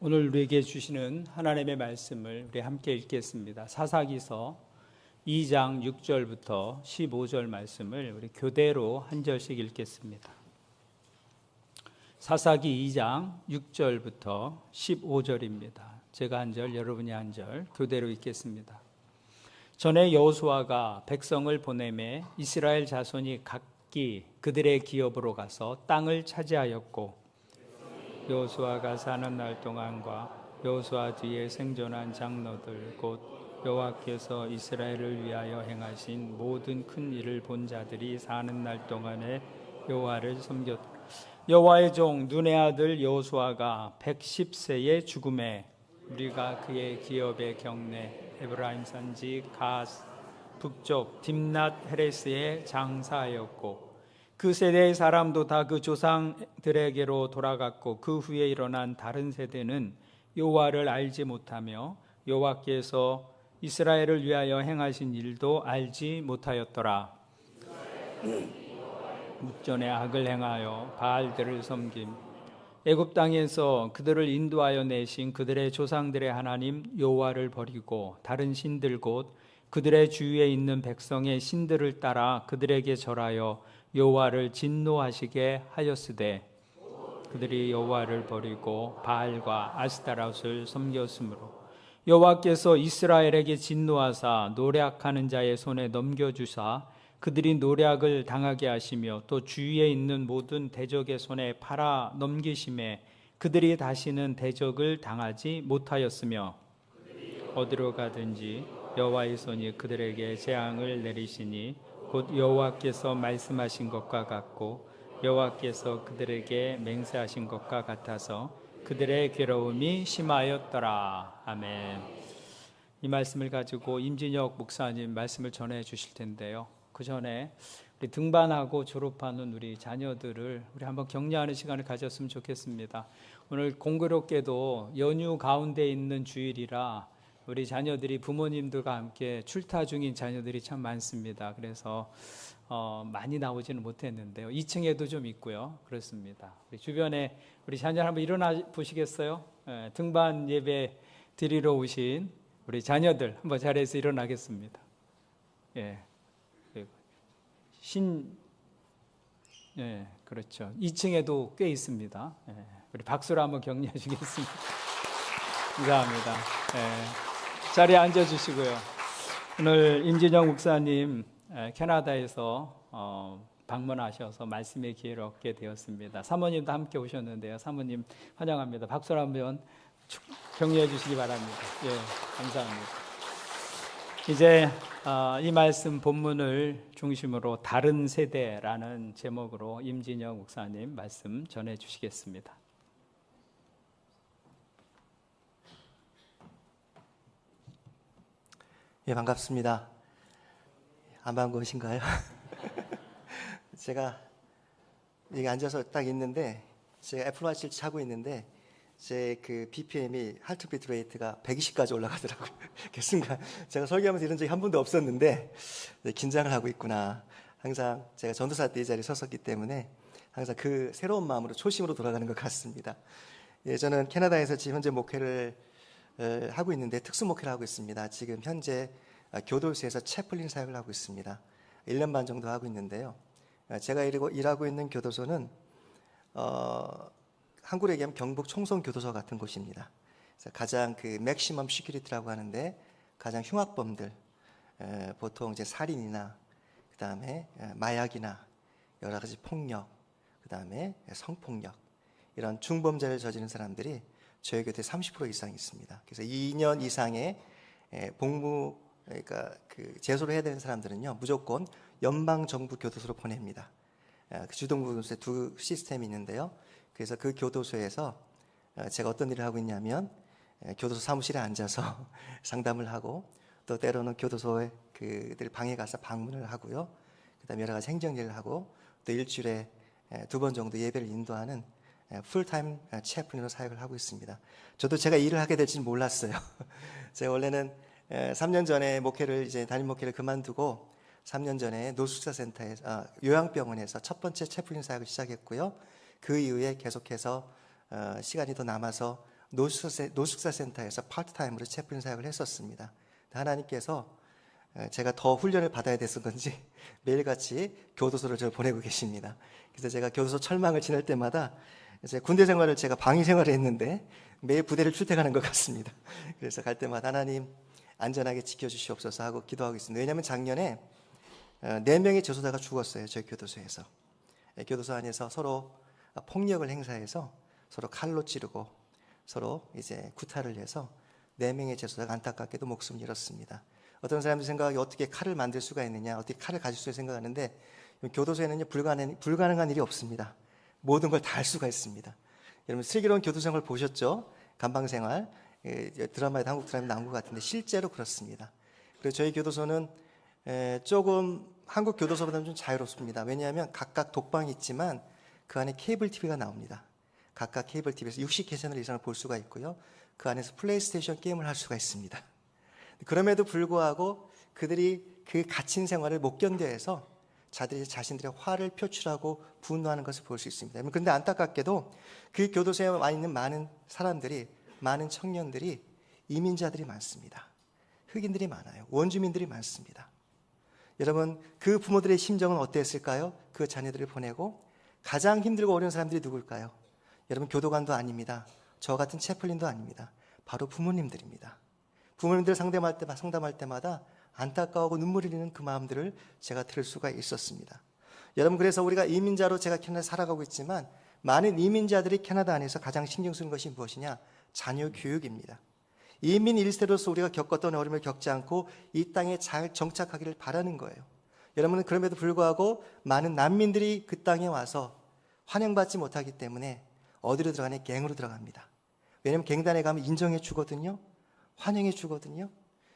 오늘 우리에게 주시는 하나님의 말씀을 우리 함께 읽겠습니다. 사사기서 2장 6절부터 15절 말씀을 우리 교대로 한 절씩 읽겠습니다. 사사기 2장 6절부터 15절입니다. 제가 한 절, 여러분이 한 절, 교대로 읽겠습니다. 전에 여호수아가 백성을 보내매 이스라엘 자손이 각기 그들의 기업으로 가서 땅을 차지하였고, 여호수아가 사는 날 동안과 여호수아 뒤에 생존한 장로들 곧 여호와께서 이스라엘을 위하여 행하신 모든 큰 일을 본 자들이 사는 날 동안에 여호와를 섬겼다. 여호와의 종 눈의 아들 여호수아가 110세에 죽음에 우리가 그의 기업의 경내 에브라임 산지 가스 북쪽 딥낫 헤레스에 장사하였고, 그 세대의 사람도 다 그 조상들에게로 돌아갔고, 그 후에 일어난 다른 세대는 여호와를 알지 못하며 여호와께서 이스라엘을 위하여 행하신 일도 알지 못하였더라. 묵전에 악을 행하여 바알들을 섬김. 애굽 땅에서 그들을 인도하여 내신 그들의 조상들의 하나님 여호와를 버리고 다른 신들 곧 그들의 주위에 있는 백성의 신들을 따라 그들에게 절하여 여호와를 진노하시게 하였으되, 그들이 여호와를 버리고 바알과 아스타롯을 섬겼으므로 여호와께서 이스라엘에게 진노하사 노략하는 자의 손에 넘겨주사 그들이 노략을 당하게 하시며, 또 주위에 있는 모든 대적의 손에 팔아 넘기심에 그들이 다시는 대적을 당하지 못하였으며, 어디로 가든지 여호와의 손이 그들에게 재앙을 내리시니 곧 여호와께서 말씀하신 것과 같고 여호와께서 그들에게 맹세하신 것과 같아서 그들의 괴로움이 심하였더라. 아멘. 이 말씀을 가지고 임진혁 목사님 말씀을 전해 주실 텐데요, 그 전에 우리 등반하고 졸업하는 우리 자녀들을 우리 한번 격려하는 시간을 가졌으면 좋겠습니다. 오늘 공교롭게도 연휴 가운데 있는 주일이라 우리 자녀들이 부모님들과 함께 출타 중인 자녀들이 참 많습니다. 그래서 많이 나오지는 못했는데요, 2층에도 좀 있고요. 그렇습니다. 우리 주변에 우리 자녀 한번 일어나 보시겠어요? 등반 예배 드리러 오신 우리 자녀들 한번 자리에서 일어나겠습니다. 예, 그렇죠. 2층에도 꽤 있습니다. 우리 박수로 한번 격려해 주겠습니다. 감사합니다. 자리에 앉아주시고요. 오늘 임진영 목사님 캐나다에서 방문하셔서 말씀의 기회를 얻게 되었습니다. 사모님도 함께 오셨는데요, 사모님 환영합니다. 박수로 한번 격려해 주시기 바랍니다. 감사합니다. 이제 이 말씀 본문을 중심으로 다른 세대라는 제목으로 임진영 목사님 말씀 전해 주시겠습니다. 반갑습니다. 안 반가우신가요? 제가 여기 앉아서 딱 있는데, 제가 애플워치를 차고 있는데 제 그 BPM이 하트비트 레이트가 120까지 올라가더라고요. 그 순간 제가 설교하면서 이런 적이 한 번도 없었는데 긴장을 하고 있구나. 항상 제가 전도사 때 이 자리에 섰었기 때문에 항상 그 새로운 마음으로 초심으로 돌아가는 것 같습니다. 저는 캐나다에서 지금 현재 목회를 하고 있는데 특수 목회를 하고 있습니다. 지금 현재 교도소에서 채플린 사역을 하고 있습니다. 1년 반 정도 하고 있는데요, 제가 일하고 있는 교도소는 한국으로 얘기하면 경북 총성교도소 같은 곳입니다. 그래서 가장 그 맥시멈 시큐리티라고 하는데 가장 흉악범들, 보통 이제 살인이나 그 다음에 마약이나 여러 가지 폭력, 그 다음에 성폭력, 이런 중범죄를 저지른 사람들이 저희 곁에 30% 이상 있습니다. 그래서 2년 이상의 복무, 그러니까 그 재소를 해야 되는 사람들은요 무조건 연방 정부 교도소로 보냅니다. 그 주동부에 두 시스템이 있는데요, 그래서 그 교도소에서 제가 어떤 일을 하고 있냐면 교도소 사무실에 앉아서 상담을 하고, 또 때로는 교도소에 그들 방에 가서 방문을 하고요, 그다음에 여러 가지 행정일을 하고, 또 일주일에 2번 정도 예배를 인도하는 풀타임 채플린으로 사역을 하고 있습니다. 저도 제가 일을 하게 될지는 몰랐어요. 제가 원래는 3년 전에 이제 담임 목회를 그만두고 3년 전에 노숙자센터에서 요양병원에서 첫 번째 채플린 사역을 시작했고요. 그 이후에 계속해서 시간이 더 남아서 노숙사 센터에서 파트타임으로 채플린 사역을 했었습니다. 하나님께서 제가 더 훈련을 받아야 돼서 건지 매일같이 교도소를 저를 보내고 계십니다. 그래서 제가 교도소 철망을 지날 때마다 이제 군대 생활을 제가 방위 생활을 했는데 매일 부대를 출퇴근하는 것 같습니다. 그래서 갈 때마다 하나님 안전하게 지켜주시옵소서 하고 기도하고 있습니다. 왜냐하면 작년에 4명의 재소자가 죽었어요. 저희 교도소에서. 교도소 안에서 서로 폭력을 행사해서 서로 칼로 찌르고 서로 이제 구타를 해서 4명의 재소자가 안타깝게도 목숨을 잃었습니다. 어떤 사람들 생각하기 어떻게 칼을 만들 수가 있느냐, 어떻게 칼을 가질 수가 생각하는데 교도소에는 불가능한 일이 없습니다. 모든 걸 다 할 수가 있습니다. 여러분 슬기로운 교도생활 보셨죠? 감방생활 드라마에도 한국 드라마에 나온 것 같은데 실제로 그렇습니다. 그리고 저희 교도소는 조금 한국 교도소보다는 좀 자유롭습니다. 왜냐하면 각각 독방이 있지만 그 안에 케이블 TV가 나옵니다. 각각 케이블 TV에서 60회차널 이상을 볼 수가 있고요. 그 안에서 플레이스테이션 게임을 할 수가 있습니다. 그럼에도 불구하고 그들이 그 갇힌 생활을 못 견뎌해서 자신들의 화를 표출하고 분노하는 것을 볼 수 있습니다. 그런데 안타깝게도 그 교도소에 와 있는 많은 사람들이, 많은 청년들이 이민자들이 많습니다. 흑인들이 많아요. 원주민들이 많습니다. 여러분 그 부모들의 심정은 어땠을까요? 그 자녀들을 보내고 가장 힘들고 어려운 사람들이 누굴까요? 여러분 교도관도 아닙니다. 저 같은 채플린도 아닙니다. 바로 부모님들입니다. 부모님들 상담할 때마다 안타까워하고 눈물이 흘리는 그 마음들을 제가 들을 수가 있었습니다. 여러분 그래서 우리가 이민자로 제가 캐나다에 살아가고 있지만 많은 이민자들이 캐나다 안에서 가장 신경 쓰는 것이 무엇이냐? 자녀 교육입니다. 이민 1세로서 우리가 겪었던 어려움을 겪지 않고 이 땅에 잘 정착하기를 바라는 거예요. 여러분은 그럼에도 불구하고 많은 난민들이 그 땅에 와서 환영받지 못하기 때문에 어디로 들어가냐? 갱으로 들어갑니다. 왜냐하면 갱단에 가면 인정해 주거든요. 환영해 주거든요.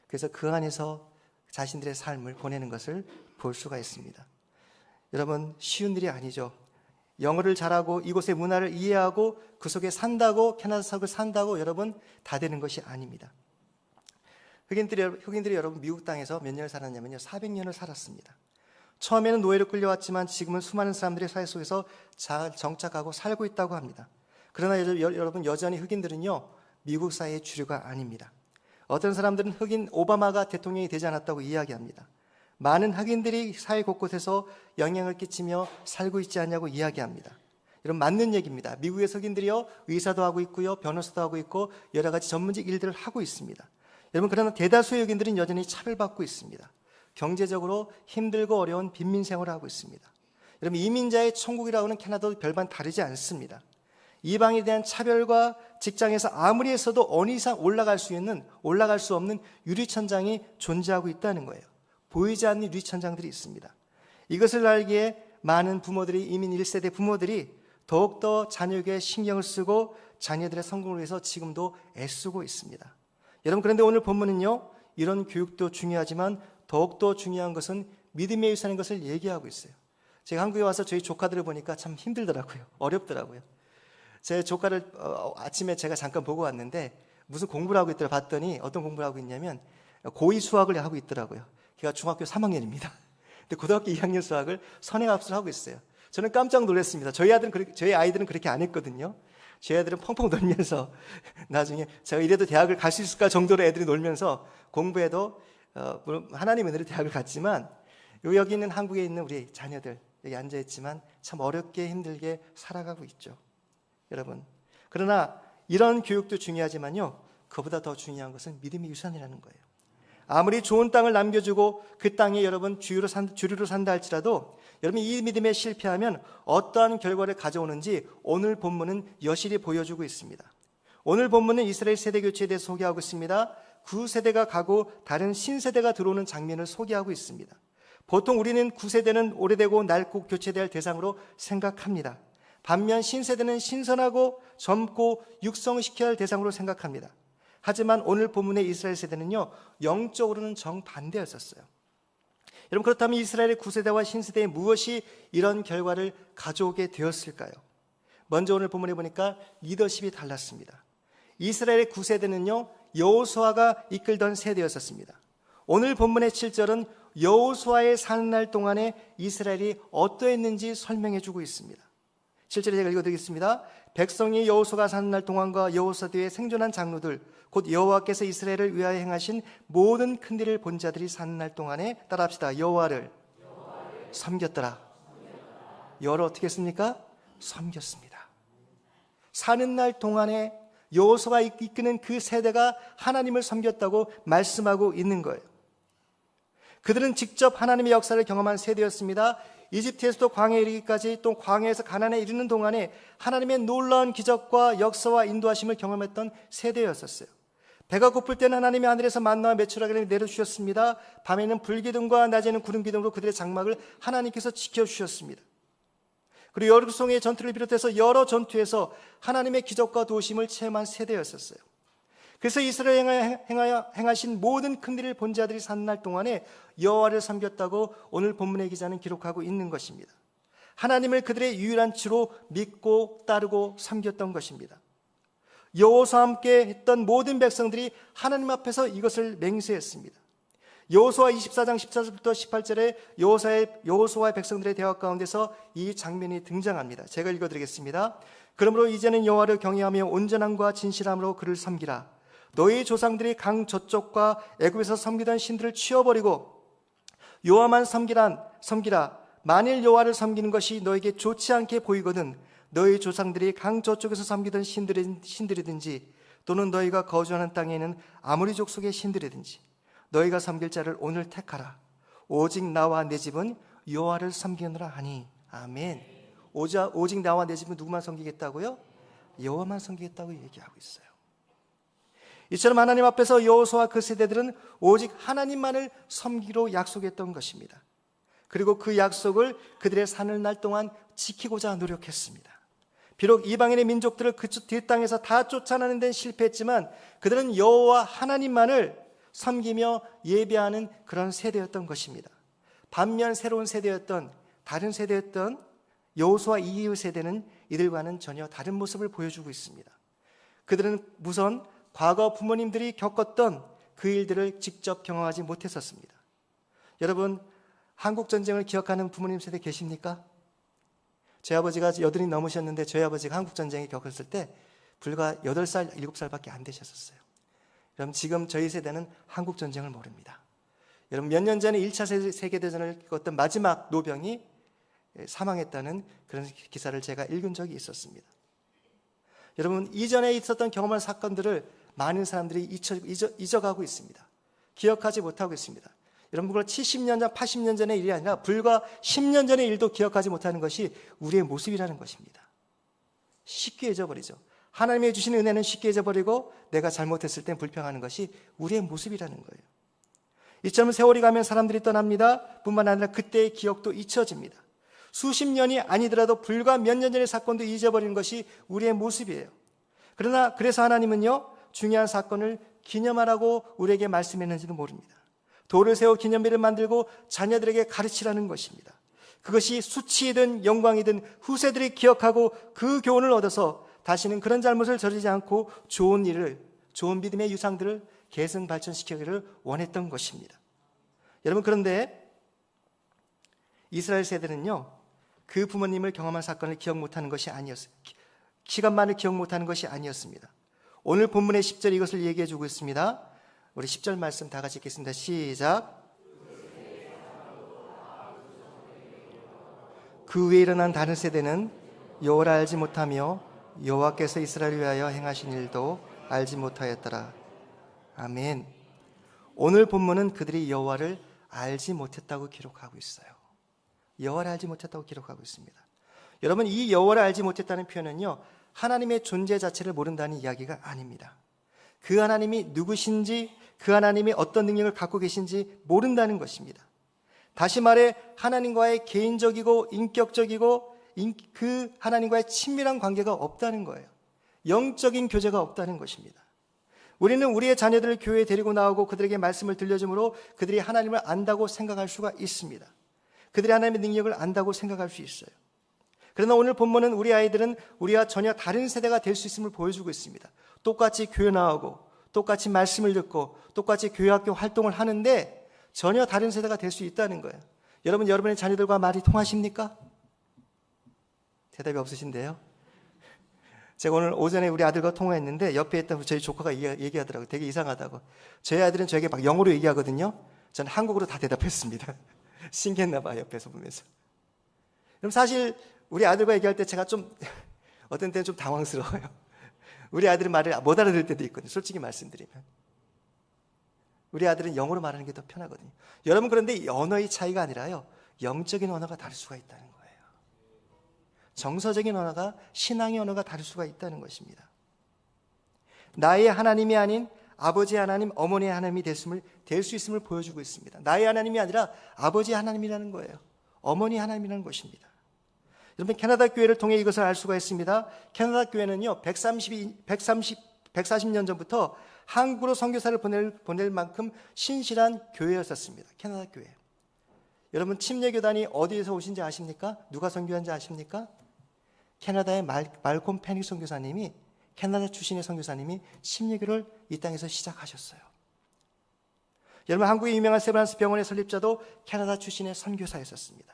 그래서 그 안에서 자신들의 삶을 보내는 것을 볼 수가 있습니다. 여러분 쉬운 일이 아니죠. 영어를 잘하고 이곳의 문화를 이해하고 그 속에 산다고, 캐나다 속에 산다고 여러분 다 되는 것이 아닙니다. 흑인들이 여러분 미국 땅에서 몇 년을 살았냐면요 400년을 살았습니다. 처음에는 노예로 끌려왔지만 지금은 수많은 사람들이 사회 속에서 잘 정착하고 살고 있다고 합니다. 그러나 여러분 여전히 흑인들은요 미국 사회의 주류가 아닙니다. 어떤 사람들은 흑인 오바마가 대통령이 되지 않았다고 이야기합니다. 많은 흑인들이 사회 곳곳에서 영향을 끼치며 살고 있지 않냐고 이야기합니다. 여러분 맞는 얘기입니다. 미국의 흑인들이요 의사도 하고 있고요 변호사도 하고 있고 여러 가지 전문직 일들을 하고 있습니다. 여러분 그러나 대다수의 흑인들은 여전히 차별받고 있습니다. 경제적으로 힘들고 어려운 빈민 생활을 하고 있습니다. 여러분 이민자의 천국이라고 하는 캐나다도 별반 다르지 않습니다. 이방에 대한 차별과 직장에서 아무리 했어도 어느 이상 올라갈 수 없는 유리천장이 존재하고 있다는 거예요. 보이지 않는 유리천장들이 있습니다. 이것을 알기에 많은 부모들이, 이민 1세대 부모들이 더욱더 자녀에게 신경을 쓰고 자녀들의 성공을 위해서 지금도 애쓰고 있습니다. 여러분 그런데 오늘 본문은요 이런 교육도 중요하지만 더욱더 중요한 것은 믿음의 유산인 것을 얘기하고 있어요. 제가 한국에 와서 저희 조카들을 보니까 참 힘들더라고요. 어렵더라고요. 제 조카를 아침에 제가 잠깐 보고 왔는데 무슨 공부를 하고 있더라 봤더니 어떤 공부를 하고 있냐면 고2 수학을 하고 있더라고요. 걔가 중학교 3학년입니다. 근데 고등학교 2학년 수학을 선행학습을 하고 있어요. 저는 깜짝 놀랐습니다. 저희 아이들은 그렇게 안 했거든요. 저희 아이들은 펑펑 놀면서 나중에 제가 이래도 대학을 갈 수 있을까 정도로 애들이 놀면서 공부해도 물론 하나님 은혜로 대학을 갔지만 여기 있는 한국에 있는 우리 자녀들 여기 앉아있지만 참 어렵게 힘들게 살아가고 있죠. 여러분 그러나 이런 교육도 중요하지만요 그보다 더 중요한 것은 믿음의 유산이라는 거예요. 아무리 좋은 땅을 남겨주고 그 땅에 여러분 주류로 산다 할지라도 여러분 이 믿음에 실패하면 어떠한 결과를 가져오는지 오늘 본문은 여실히 보여주고 있습니다. 오늘 본문은 이스라엘 세대 교체에 대해서 소개하고 있습니다. 구세대가 가고 다른 신세대가 들어오는 장면을 소개하고 있습니다. 보통 우리는 구세대는 오래되고 낡고 교체될 대상으로 생각합니다. 반면 신세대는 신선하고 젊고 육성시켜야 할 대상으로 생각합니다. 하지만 오늘 본문의 이스라엘 세대는요 영적으로는 정반대였었어요. 여러분 그렇다면 이스라엘의 구세대와 신세대에 무엇이 이런 결과를 가져오게 되었을까요? 먼저 오늘 본문에 보니까 리더십이 달랐습니다. 이스라엘의 구세대는요 여호수아가 이끌던 세대였었습니다. 오늘 본문의 7절은 여호수아의 사는 날 동안에 이스라엘이 어떠했는지 설명해 주고 있습니다. 7절에 제가 읽어드리겠습니다. 백성이 여호수아가 사는 날 동안과 여호수아 뒤에 생존한 장로들 곧 여호와께서 이스라엘을 위하여 행하신 모든 큰 일을 본 자들이 사는 날 동안에 따라합시다. 여호와를 섬겼더라. 여호와를 어떻게 했습니까? 섬겼습니다. 사는 날 동안에 여호수아가 이끄는 그 세대가 하나님을 섬겼다고 말씀하고 있는 거예요. 그들은 직접 하나님의 역사를 경험한 세대였습니다. 이집트에서도 광야에 이르기까지 또 광야에서 가나안에 이르는 동안에 하나님의 놀라운 기적과 역사와 인도하심을 경험했던 세대였었어요. 배가 고플 때는 하나님이 하늘에서 만나와 메추라기를 내려주셨습니다. 밤에는 불기둥과 낮에는 구름기둥으로 그들의 장막을 하나님께서 지켜주셨습니다. 그리고 여루송의 전투를 비롯해서 여러 전투에서 하나님의 기적과 도우심을 체험한 세대였었어요. 그래서 이스라엘에 행하신 모든 큰 일을 본 자들이 사는 날 동안에 여호와를 섬겼다고 오늘 본문의 기자는 기록하고 있는 것입니다. 하나님을 그들의 유일한 주로 믿고 따르고 섬겼던 것입니다. 여호수아와 함께 했던 모든 백성들이 하나님 앞에서 이것을 맹세했습니다. 여호수아 24장 14절부터 18절에 여호수아의 백성들의 대화 가운데서 이 장면이 등장합니다. 제가 읽어드리겠습니다. 그러므로 이제는 여호와를 경외하며 온전함과 진실함으로 그를 섬기라. 너희 조상들이 강 저쪽과 애굽에서 섬기던 신들을 치워버리고 여호와만 섬기라. 만일 여호와를 섬기는 것이 너에게 좋지 않게 보이거든 너희 조상들이 강 저쪽에서 섬기던 신들이든지 또는 너희가 거주하는 땅에 있는 아모리 족속의 신들이든지 너희가 섬길 자를 오늘 택하라. 오직 나와 내 집은 여호와를 섬기느라 하니. 아멘. 오직 나와 내 집은 누구만 섬기겠다고요? 여호와만 섬기겠다고 얘기하고 있어요. 이처럼 하나님 앞에서 여호수아와 그 세대들은 오직 하나님만을 섬기기로 약속했던 것입니다. 그리고 그 약속을 그들의 사는 날 동안 지키고자 노력했습니다. 비록 이방인의 민족들을 그 뒷땅에서 다 쫓아내는 데는 실패했지만 그들은 여호와 하나님만을 섬기며 예배하는 그런 세대였던 것입니다. 반면 새로운 세대였던 다른 세대였던 여호수아 이후 세대는 이들과는 전혀 다른 모습을 보여주고 있습니다. 그들은 우선 과거 부모님들이 겪었던 그 일들을 직접 경험하지 못했었습니다. 여러분, 한국전쟁을 기억하는 부모님 세대 계십니까? 제 아버지가 80이 넘으셨는데 저희 아버지가 한국전쟁에 겪었을 때 불과 8살, 7살밖에 안 되셨었어요. 여러분, 지금 저희 세대는 한국전쟁을 모릅니다. 여러분, 몇 년 전에 1차 세계대전을 겪었던 마지막 노병이 사망했다는 그런 기사를 제가 읽은 적이 있었습니다. 여러분, 이전에 있었던 경험한 사건들을 많은 사람들이 잊어가고 있습니다. 기억하지 못하고 있습니다. 여러분, 그걸 70년 전, 80년 전의 일이 아니라 불과 10년 전의 일도 기억하지 못하는 것이 우리의 모습이라는 것입니다. 쉽게 잊어버리죠. 하나님이 주신 은혜는 쉽게 잊어버리고 내가 잘못했을 땐 불평하는 것이 우리의 모습이라는 거예요. 이처럼 세월이 가면 사람들이 떠납니다. 뿐만 아니라 그때의 기억도 잊혀집니다. 수십 년이 아니더라도 불과 몇 년 전의 사건도 잊어버리는 것이 우리의 모습이에요. 그래서 하나님은요, 중요한 사건을 기념하라고 우리에게 말씀했는지도 모릅니다. 돌을 세워 기념비를 만들고 자녀들에게 가르치라는 것입니다. 그것이 수치이든 영광이든 후세들이 기억하고 그 교훈을 얻어서 다시는 그런 잘못을 저지르지 않고 좋은 믿음의 유상들을 계승 발전시키기를 원했던 것입니다. 여러분, 그런데 이스라엘 세대는요, 그 부모님을 경험한 사건을 기억 못하는 것이 아니었어요. 시간만을 기억 못하는 것이 아니었습니다. 오늘 본문의 10절 이것을 얘기해 주고 있습니다. 우리 10절 말씀 다 같이 읽겠습니다. 시작. 그 후에 일어난 다른 세대는 여호와를 알지 못하며 여호와께서 이스라엘을 위하여 행하신 일도 알지 못하였더라. 아멘. 오늘 본문은 그들이 여호와를 알지 못했다고 기록하고 있어요. 여호와를 알지 못했다고 기록하고 있습니다. 여러분, 이 여호와를 알지 못했다는 표현은요, 하나님의 존재 자체를 모른다는 이야기가 아닙니다. 그 하나님이 누구신지, 그 하나님이 어떤 능력을 갖고 계신지 모른다는 것입니다. 다시 말해 하나님과의 개인적이고 인격적이고 그 하나님과의 친밀한 관계가 없다는 거예요. 영적인 교제가 없다는 것입니다. 우리는 우리의 자녀들을 교회에 데리고 나오고 그들에게 말씀을 들려줌으로 그들이 하나님을 안다고 생각할 수가 있습니다. 그들이 하나님의 능력을 안다고 생각할 수 있어요. 그러나 오늘 본문은 우리 아이들은 우리와 전혀 다른 세대가 될 수 있음을 보여주고 있습니다. 똑같이 교회 나오고 똑같이 말씀을 듣고 똑같이 교회학교 활동을 하는데 전혀 다른 세대가 될 수 있다는 거예요. 여러분, 여러분의 자녀들과 말이 통하십니까? 대답이 없으신데요. 제가 오늘 오전에 우리 아들과 통화했는데 옆에 있던 저희 조카가 얘기하더라고요. 되게 이상하다고. 저희 아들은 저에게 막 영어로 얘기하거든요. 저는 한국어로 다 대답했습니다. 신기했나 봐요, 옆에서 보면서. 그럼 사실 우리 아들과 얘기할 때 제가 좀 어떤 때는 좀 당황스러워요. 우리 아들은 말을 못 알아들을 때도 있거든요. 솔직히 말씀드리면. 우리 아들은 영어로 말하는 게 더 편하거든요. 여러분, 그런데 언어의 차이가 아니라요, 영적인 언어가 다를 수가 있다는 거예요. 정서적인 언어가, 신앙의 언어가 다를 수가 있다는 것입니다. 나의 하나님이 아닌 아버지 하나님, 어머니의 하나님이 될 수 있음을 보여주고 있습니다. 나의 하나님이 아니라 아버지 하나님이라는 거예요. 어머니 하나님이라는 것입니다. 여러분, 캐나다 교회를 통해 이것을 알 수가 있습니다. 캐나다 교회는요, 140년 전부터 한국으로 선교사를 보낼 만큼 신실한 교회였었습니다. 캐나다 교회. 여러분, 침례교단이 어디에서 오신지 아십니까? 누가 선교한지 아십니까? 캐나다의 말콤 페닉 선교사님이, 캐나다 출신의 선교사님이 침례교를 이 땅에서 시작하셨어요. 여러분, 한국의 유명한 세브란스 병원의 설립자도 캐나다 출신의 선교사였었습니다.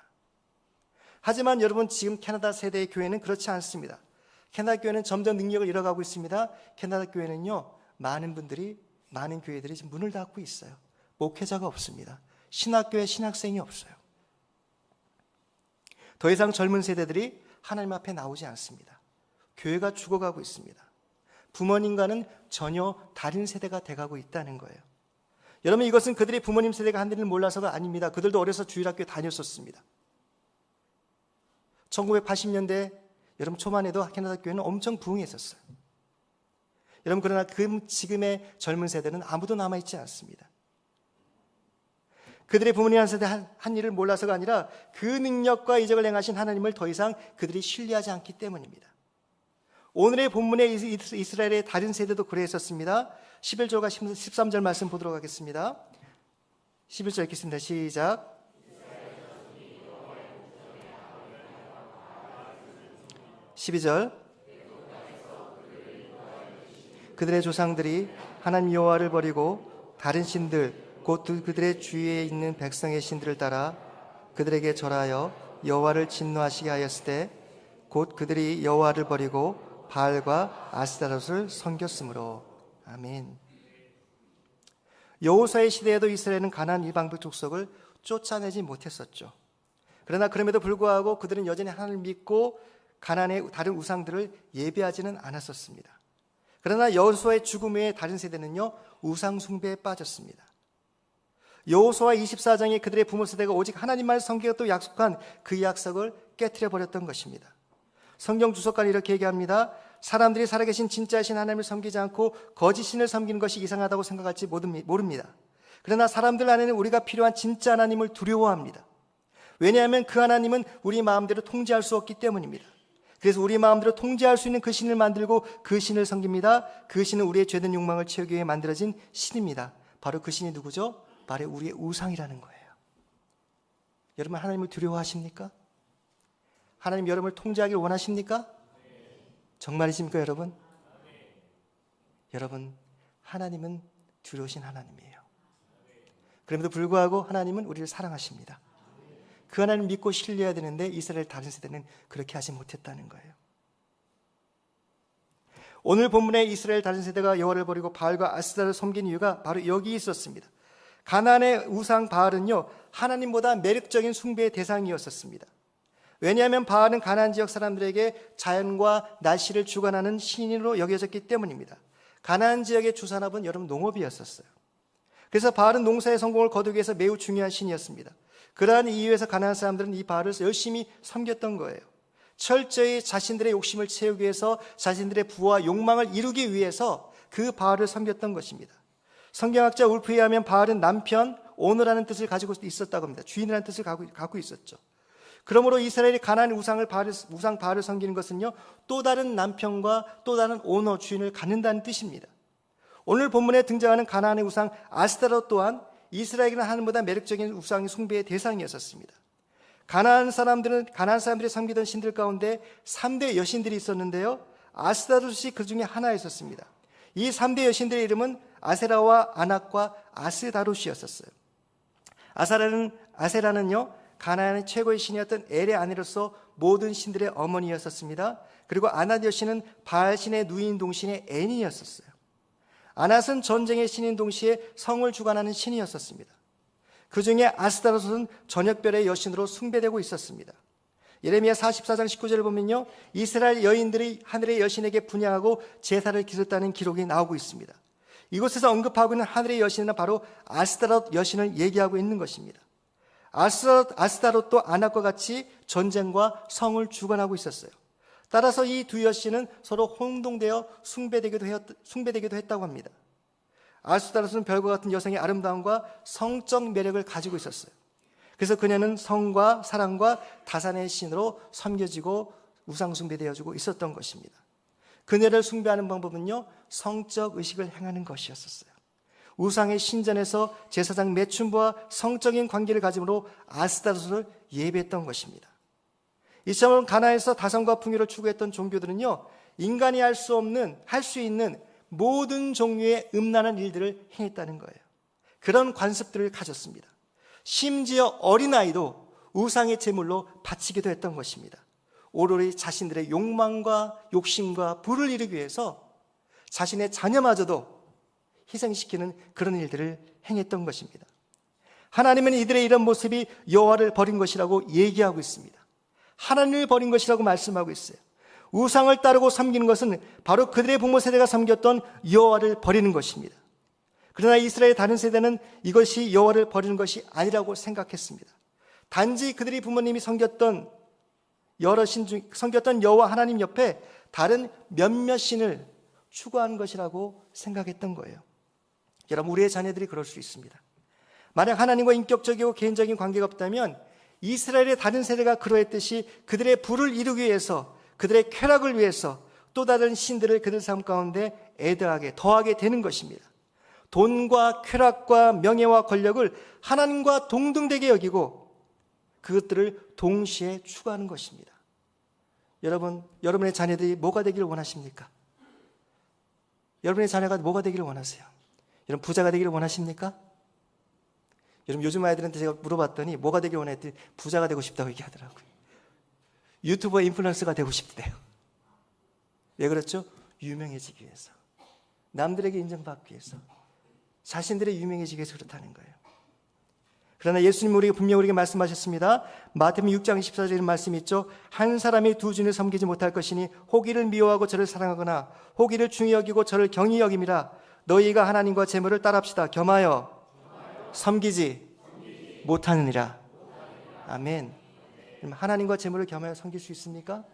하지만 여러분, 지금 캐나다 세대의 교회는 그렇지 않습니다. 캐나다 교회는 점점 능력을 잃어가고 있습니다. 캐나다 교회는요, 많은 교회들이 지금 문을 닫고 있어요. 목회자가 없습니다. 신학교에 신학생이 없어요. 더 이상 젊은 세대들이 하나님 앞에 나오지 않습니다. 교회가 죽어가고 있습니다. 부모님과는 전혀 다른 세대가 돼가고 있다는 거예요. 여러분, 이것은 그들의 부모님 세대가 한 일을 몰라서가 아닙니다. 그들도 어려서 주일학교에 다녔었습니다. 1980년대 여러분 초반에도 캐나다 교회는 엄청 부흥했었어요. 여러분, 그러나 지금의 젊은 세대는 아무도 남아있지 않습니다. 그들의 부모님 한 세대 한 일을 몰라서가 아니라 그 능력과 이적을 행하신 하나님을 더 이상 그들이 신뢰하지 않기 때문입니다. 오늘의 본문의 이스라엘의 다른 세대도 그랬었습니다. 11절과 13절 말씀 보도록 하겠습니다. 11절 읽겠습니다. 시작. 12절. 그들의 조상들이 하나님 여호와를 버리고 다른 신들 곧 그들의 주위에 있는 백성의 신들을 따라 그들에게 절하여 여호와를 진노하시게 하였을 때 곧 그들이 여호와를 버리고 바알과 아스타롯을 섬겼으므로. 아멘. 여호수아의 시대에도 이스라엘은 가나안 이방들 족속을 쫓아내지 못했었죠. 그러나 그럼에도 불구하고 그들은 여전히 하나님을 믿고 가나안의 다른 우상들을 예배하지는 않았었습니다. 그러나 여호수아의 죽음 후에 다른 세대는요, 우상 숭배에 빠졌습니다. 여호수아 24장에 그들의 부모 세대가 오직 하나님만을 섬기겠다고 약속한 그 약속을 깨트려 버렸던 것입니다. 성경 주석가는 이렇게 얘기합니다. 사람들이 살아계신 진짜신 하나님을 섬기지 않고 거짓 신을 섬기는 것이 이상하다고 생각할지 모릅니다. 그러나 사람들 안에는 우리가 필요한 진짜 하나님을 두려워합니다. 왜냐하면 그 하나님은 우리 마음대로 통제할 수 없기 때문입니다. 그래서 우리 마음대로 통제할 수 있는 그 신을 만들고 그 신을 섬깁니다. 그 신은 우리의 죄된 욕망을 채우기 위해 만들어진 신입니다. 바로 그 신이 누구죠? 바로 우리의 우상이라는 거예요. 여러분, 하나님을 두려워하십니까? 하나님 여러분을 통제하길 원하십니까? 정말이십니까, 여러분? 여러분, 하나님은 두려우신 하나님이에요. 그럼에도 불구하고 하나님은 우리를 사랑하십니다. 그 하나님 믿고 신뢰해야 되는데 이스라엘 다른 세대는 그렇게 하지 못했다는 거예요. 오늘 본문에 이스라엘 다른 세대가 여호와를 버리고 바알과 아스타를 섬긴 이유가 바로 여기 있었습니다. 가나안의 우상 바알은요, 하나님보다 매력적인 숭배의 대상이었었습니다. 왜냐하면 바알은 가나안 지역 사람들에게 자연과 날씨를 주관하는 신으로 여겨졌기 때문입니다. 가나안 지역의 주산업은 여러분 농업이었었어요. 그래서 바알은 농사의 성공을 거두기 위해서 매우 중요한 신이었습니다. 그러한 이유에서 가나안 사람들은 이 바알을 열심히 섬겼던 거예요. 철저히 자신들의 욕심을 채우기 위해서, 자신들의 부와 욕망을 이루기 위해서 그 바알을 섬겼던 것입니다. 성경학자 울프에 의하면 바알은 남편, 오너라는 뜻을 가지고 있었다고 합니다. 주인이라는 뜻을 갖고 있었죠. 그러므로 이스라엘이 가나안 우상 바알을 섬기는 것은요, 또 다른 남편과 또 다른 오너, 주인을 갖는다는 뜻입니다. 오늘 본문에 등장하는 가나안의 우상 아스타롯 또한 이스라엘에게는 하나님보다 매력적인 우상의 숭배의 대상이었습니다. 가나안 사람들이 섬기던 신들 가운데 3대 여신들이 있었는데요, 아스타롯이 그 중에 하나였었습니다. 이 3대 여신들의 이름은 아세라와 아낙과 아스다롯이었었어요. 아세라는요, 가나안의 최고의 신이었던 엘의 아내로서 모든 신들의 어머니였었습니다. 그리고 아낫 여신은 바알신의 누이인 동신의 애니였었어요. 아낫은 전쟁의 신인 동시에 성을 주관하는 신이었었습니다. 그 중에 아스타롯은 저녁별의 여신으로 숭배되고 있었습니다. 예레미야 44장 19절을 보면요, 이스라엘 여인들이 하늘의 여신에게 분향하고 제사를 기렸다는 기록이 나오고 있습니다. 이곳에서 언급하고 있는 하늘의 여신은 바로 아스타롯 여신을 얘기하고 있는 것입니다. 아스타롯도 아낙과 같이 전쟁과 성을 주관하고 있었어요. 따라서 이 두 여신은 서로 혼동되어 숭배되기도 했다고 합니다. 아스타롯은 별과 같은 여성의 아름다움과 성적 매력을 가지고 있었어요. 그래서 그녀는 성과 사랑과 다산의 신으로 섬겨지고 우상 숭배되어지고 있었던 것입니다. 그녀를 숭배하는 방법은요, 성적 의식을 행하는 것이었었어요. 우상의 신전에서 제사장 매춘부와 성적인 관계를 가짐으로 아스타롯을 예배했던 것입니다. 이처럼 가나안에서 다산과 풍요를 추구했던 종교들은요, 인간이 할 수 있는 모든 종류의 음란한 일들을 행했다는 거예요. 그런 관습들을 가졌습니다. 심지어 어린아이도 우상의 제물로 바치기도 했던 것입니다. 오로리 자신들의 욕망과 욕심과 부를 이루기 위해서 자신의 자녀마저도 희생시키는 그런 일들을 행했던 것입니다. 하나님은 이들의 이런 모습이 여호와를 버린 것이라고 얘기하고 있습니다. 하나님을 버린 것이라고 말씀하고 있어요. 우상을 따르고 섬기는 것은 바로 그들의 부모 세대가 섬겼던 여호와를 버리는 것입니다. 그러나 이스라엘의 다른 세대는 이것이 여호와를 버리는 것이 아니라고 생각했습니다. 단지 그들이 부모님이 섬겼던 여러 신 중 섬겼던 여호와 하나님 옆에 다른 몇몇 신을 추구하는 것이라고 생각했던 거예요. 여러분, 우리의 자녀들이 그럴 수 있습니다. 만약 하나님과 인격적이고 개인적인 관계가 없다면 이스라엘의 다른 세대가 그러했듯이 그들의 부를 이루기 위해서, 그들의 쾌락을 위해서 또 다른 신들을 그들 삶 가운데 애드하게 더하게 되는 것입니다. 돈과 쾌락과 명예와 권력을 하나님과 동등되게 여기고 그것들을 동시에 추구하는 것입니다. 여러분의 자녀들이 뭐가 되기를 원하십니까? 여러분의 자녀가 뭐가 되기를 원하세요? 여러분, 부자가 되기를 원하십니까? 여러분, 요즘 아이들한테 제가 물어봤더니 뭐가 되기를 원했더니 부자가 되고 싶다고 얘기하더라고요. 유튜버 인플루언서가 되고 싶대요. 왜 그렇죠? 유명해지기 위해서, 남들에게 인정받기 위해서, 자신들의 유명해지기 위해서 그렇다는 거예요. 그러나 예수님 분명히 우리에게 말씀하셨습니다. 마태복음 6장 24절에 이런 말씀이 있죠. 한 사람이 두 주인을 섬기지 못할 것이니 혹이를 미워하고 저를 사랑하거나 혹이를 중히 여기고 저를 경히 여김이라. 너희가 하나님과 재물을 따랍시다. 겸하여 섬기지 못하느니라. 아멘. 하나님과 재물을 겸하여 섬길 수 있습니까?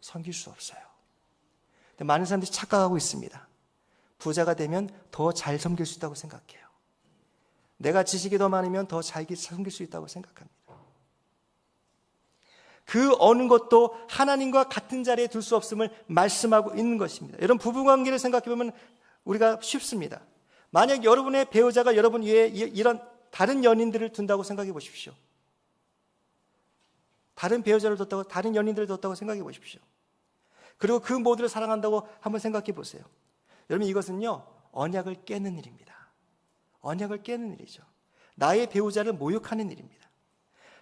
섬길 수 없어요. 근데 많은 사람들이 착각하고 있습니다. 부자가 되면 더 잘 섬길 수 있다고 생각해요. 내가 지식이 더 많으면 더 잘 섬길 수 있다고 생각합니다. 그 어느 것도 하나님과 같은 자리에 둘 수 없음을 말씀하고 있는 것입니다. 여러분, 부부관계를 생각해보면 우리가 쉽습니다. 만약 여러분의 배우자가 여러분 위에 이런 다른 연인들을 둔다고 생각해 보십시오. 다른 배우자를 뒀다고, 다른 연인들을 뒀다고 생각해 보십시오. 그리고 그 모두를 사랑한다고 한번 생각해 보세요. 여러분, 이것은요, 언약을 깨는 일입니다. 언약을 깨는 일이죠. 나의 배우자를 모욕하는 일입니다.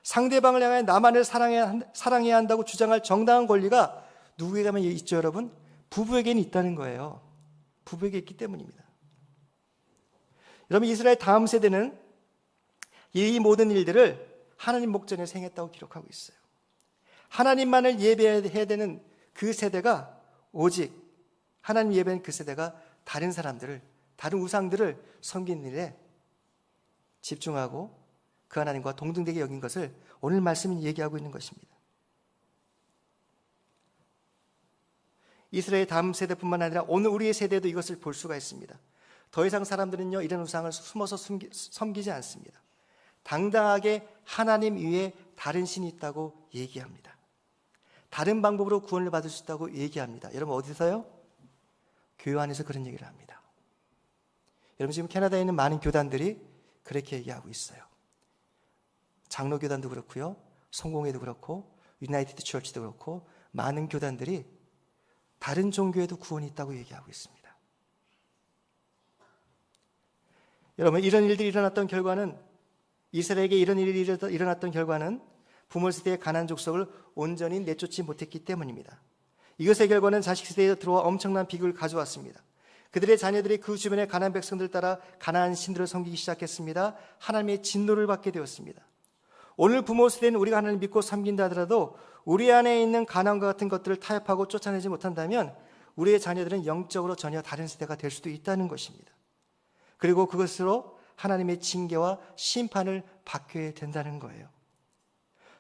상대방을 향해 나만을 사랑해야 한다고 주장할 정당한 권리가 누구에게만 있죠, 여러분? 부부에게는 있다는 거예요. 부부에게 있기 때문입니다. 여러분, 이스라엘 다음 세대는 이 모든 일들을 하나님 목전에서 행했다고 기록하고 있어요. 하나님만을 예배해야 되는 그 세대가, 오직 하나님 예배하는 그 세대가 다른 사람들을, 다른 우상들을 섬기는 일에 집중하고 그 하나님과 동등되게 여긴 것을 오늘 말씀이 얘기하고 있는 것입니다. 이스라엘 다음 세대뿐만 아니라 오늘 우리의 세대도 이것을 볼 수가 있습니다. 더 이상 사람들은요, 이런 우상을 숨어서 섬기지 않습니다. 당당하게 하나님 위에 다른 신이 있다고 얘기합니다. 다른 방법으로 구원을 받을 수 있다고 얘기합니다. 여러분, 어디서요? 교회 안에서 그런 얘기를 합니다. 여러분, 지금 캐나다에 있는 많은 교단들이 그렇게 얘기하고 있어요. 장로교단도 그렇고요, 성공회도 그렇고, 유나이티드 처치도 그렇고, 많은 교단들이 다른 종교에도 구원이 있다고 얘기하고 있습니다. 여러분, 이런 일들이 일어났던 결과는, 이스라엘에게 이런 일이 일어났던 결과는 부모 세대의 가난 족속을 온전히 내쫓지 못했기 때문입니다. 이것의 결과는 자식 세대에 들어와 엄청난 비극을 가져왔습니다. 그들의 자녀들이 그 주변의 가나안 백성들 따라 가나안 신들을 섬기기 시작했습니다. 하나님의 진노를 받게 되었습니다. 오늘 부모 세대는 우리가 하나님을 믿고 섬긴다 하더라도 우리 안에 있는 가나안과 같은 것들을 타협하고 쫓아내지 못한다면 우리의 자녀들은 영적으로 전혀 다른 세대가 될 수도 있다는 것입니다. 그리고 그것으로 하나님의 징계와 심판을 받게 된다는 거예요.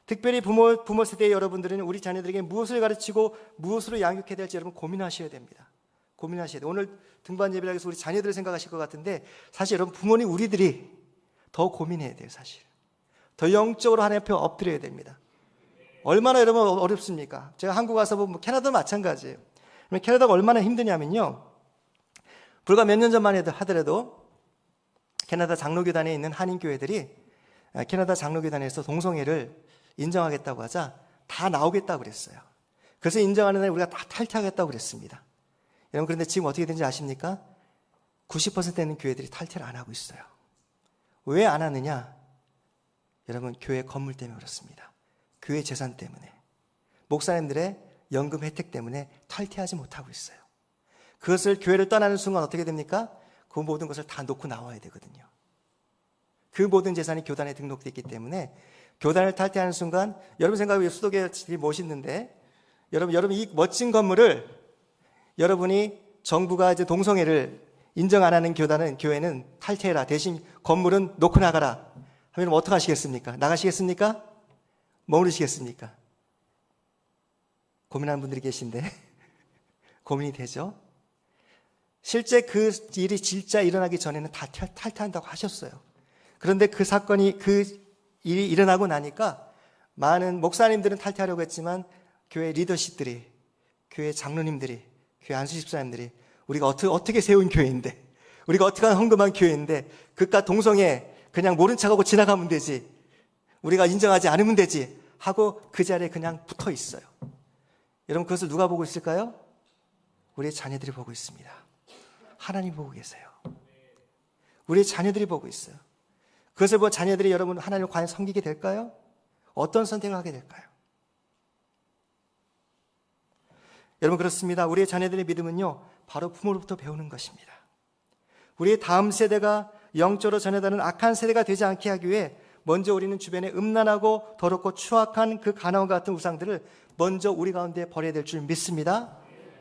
특별히 부모 세대의 여러분들은 우리 자녀들에게 무엇을 가르치고 무엇으로 양육해야 될지 여러분 고민하셔야 됩니다. 고민하셔야 돼요. 오늘 등반 예배를 해서 우리 자녀들을 생각하실 것 같은데 사실 여러분 부모님 우리들이 더 고민해야 돼요. 사실 더 영적으로 하나님 앞에 엎드려야 됩니다. 얼마나 여러분 어렵습니까? 제가 한국 와서 보면 캐나다도 마찬가지예요. 캐나다가 얼마나 힘드냐면요, 불과 몇 년 전만 하더라도 캐나다 장로교단에 있는 한인교회들이 캐나다 장로교단에서 동성애를 인정하겠다고 하자 다 나오겠다고 그랬어요. 그래서 인정하는 날 우리가 다 탈퇴하겠다고 그랬습니다. 여러분, 그런데 지금 어떻게 되는지 아십니까? 90% 되는 교회들이 탈퇴를 안 하고 있어요. 왜 안 하느냐? 여러분, 교회 건물 때문에 그렇습니다. 교회 재산 때문에, 목사님들의 연금 혜택 때문에 탈퇴하지 못하고 있어요. 그것을 교회를 떠나는 순간 어떻게 됩니까? 그 모든 것을 다 놓고 나와야 되거든요. 그 모든 재산이 교단에 등록되어 있기 때문에 교단을 탈퇴하는 순간, 여러분 생각에 수도교들이 멋있는데, 여러분 이 멋진 건물을 여러분이 정부가 이제 동성애를 인정 안 하는 교회는 탈퇴해라, 대신 건물은 놓고 나가라 하면 어떻게 하시겠습니까? 나가시겠습니까? 머무르시겠습니까? 고민하는 분들이 계신데 고민이 되죠? 실제 그 일이 진짜 일어나기 전에는 다 탈퇴한다고 하셨어요. 그런데 그 일이 일어나고 나니까 많은 목사님들은 탈퇴하려고 했지만 교회 리더십들이, 교회 장로님들이, 교회 안수집사님들이 우리가 어떻게 세운 교회인데, 우리가 어떻게 헌금한 교회인데 그깟 동성애 그냥 모른 척하고 지나가면 되지, 우리가 인정하지 않으면 되지 하고 그 자리에 그냥 붙어 있어요. 여러분, 그것을 누가 보고 있을까요? 우리의 자녀들이 보고 있습니다. 하나님 보고 계세요. 우리의 자녀들이 보고 있어요. 그것을 보고 자녀들이 여러분 하나님을 과연 섬기게 될까요? 어떤 선택을 하게 될까요? 여러분, 그렇습니다. 우리의 자녀들의 믿음은요, 바로 부모로부터 배우는 것입니다. 우리의 다음 세대가 영적으로 전해다는 악한 세대가 되지 않게 하기 위해 먼저 우리는 주변에 음란하고 더럽고 추악한 그 가나안 같은 우상들을 먼저 우리 가운데 버려야 될 줄 믿습니다.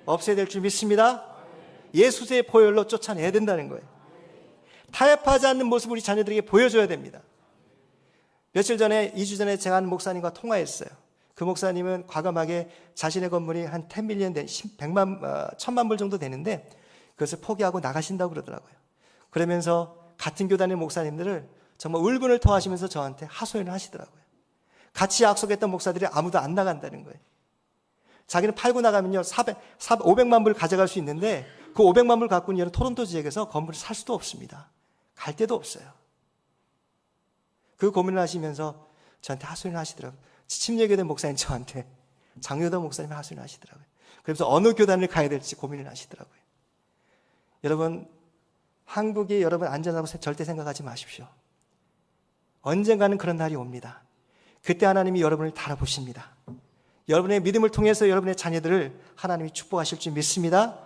없애야 될 줄 믿습니다. 예수의 보혈로 쫓아내야 된다는 거예요. 타협하지 않는 모습을 우리 자녀들에게 보여줘야 됩니다. 며칠 전에, 2주 전에 제가 한 목사님과 통화했어요. 그 목사님은 과감하게 자신의 건물이 한 10밀리언 된 1000만 불 정도 되는데 그것을 포기하고 나가신다고 그러더라고요. 그러면서 같은 교단의 목사님들을 정말 울분을 토하시면서 저한테 하소연을 하시더라고요. 같이 약속했던 목사들이 아무도 안 나간다는 거예요. 자기는 팔고 나가면요 500만 불 가져갈 수 있는데 그 500만 불 갖고는 이런 토론토 지역에서 건물을 살 수도 없습니다. 갈 데도 없어요. 그 고민을 하시면서 저한테 하소연을 하시더라고요. 침례교대 목사님 저한테, 장로교 목사님 하소연을 하시더라고요. 그래서 어느 교단을 가야 될지 고민을 하시더라고요. 여러분, 한국이 여러분 안전하다고 절대 생각하지 마십시오. 언젠가는 그런 날이 옵니다. 그때 하나님이 여러분을 달아보십니다. 여러분의 믿음을 통해서 여러분의 자녀들을 하나님이 축복하실 줄 믿습니다.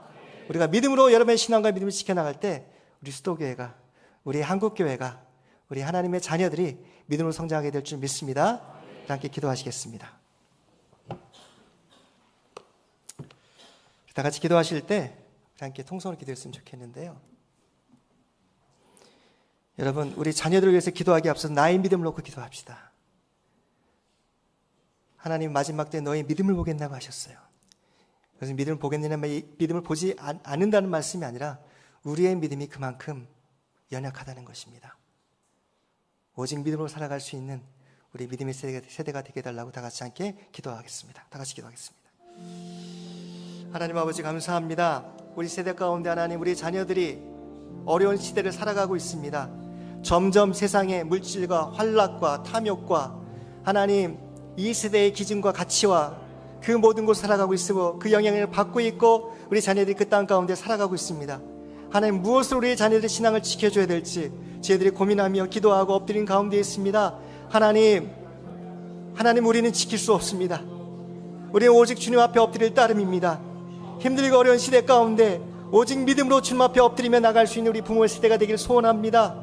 우리가 믿음으로 여러분의 신앙과 믿음을 지켜나갈 때 우리 수도교회가, 우리 한국교회가, 우리 하나님의 자녀들이 믿음으로 성장하게 될 줄 믿습니다. 함께 기도하시겠습니다. 다 같이 기도하실 때 함께 통성으로 기도했으면 좋겠는데요. 여러분, 우리 자녀들을 위해서 기도하기 앞서 나의 믿음을 놓고 기도합시다. 하나님 마지막 때 너의 믿음을 보겠나고 하셨어요. 그래서 믿음을 보겠느냐, 믿음을 보지 않는다는 말씀이 아니라 우리의 믿음이 그만큼 연약하다는 것입니다. 오직 믿음으로 살아갈 수 있는 우리 믿음의 세대가 되게 해달라고 다 같이 함께 기도하겠습니다. 다 같이 기도하겠습니다. 하나님 아버지, 감사합니다. 우리 세대 가운데 하나님, 우리 자녀들이 어려운 시대를 살아가고 있습니다. 점점 세상의 물질과 환락과 탐욕과 하나님 이 세대의 기준과 가치와 그 모든 곳 살아가고 있고 그 영향을 받고 있고 우리 자녀들이 그 땅 가운데 살아가고 있습니다. 하나님, 무엇으로 우리 자녀들의 신앙을 지켜줘야 될지 저희들이 고민하며 기도하고 엎드린 가운데 있습니다. 하나님 하나님, 우리는 지킬 수 없습니다. 우리는 오직 주님 앞에 엎드릴 따름입니다. 힘들고 어려운 시대 가운데 오직 믿음으로 주님 앞에 엎드리며 나갈 수 있는 우리 부모의 세대가 되길 소원합니다.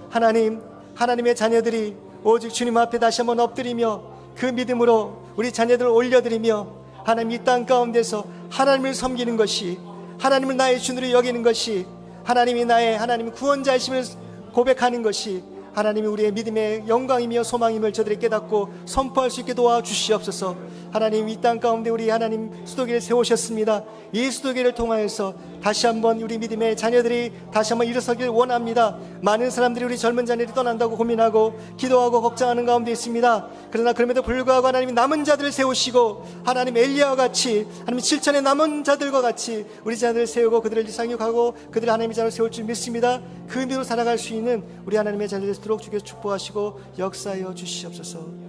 하나님, 하나님의 자녀들이 오직 주님 앞에 다시 한번 엎드리며 그 믿음으로 우리 자녀들을 올려드리며 하나님, 이 땅 가운데서 하나님을 섬기는 것이, 하나님을 나의 주님으로 여기는 것이, 하나님이 나의 하나님 구원자이심을 고백하는 것이 하나님이 우리의 믿음의 영광이며 소망임을 저들이 깨닫고 선포할 수 있게 도와주시옵소서. 하나님, 이 땅 가운데 우리 하나님 수도계를 세우셨습니다. 이 수도계를 통하여서 다시 한번 우리 믿음의 자녀들이 다시 한번 일어서길 원합니다. 많은 사람들이 우리 젊은 자녀들이 떠난다고 고민하고 기도하고 걱정하는 가운데 있습니다. 그러나 그럼에도 불구하고 하나님이 남은 자들을 세우시고 하나님 엘리야와 같이 하나님 7천의 남은 자들과 같이 우리 자녀들을 세우고 그들을 상육하고 그들을 하나님의 자녀를 세울 줄 믿습니다. 그 의미로 살아갈 수 있는 우리 하나님의 자녀들 되도록 주께서 축복하시고 역사하여 주시옵소서.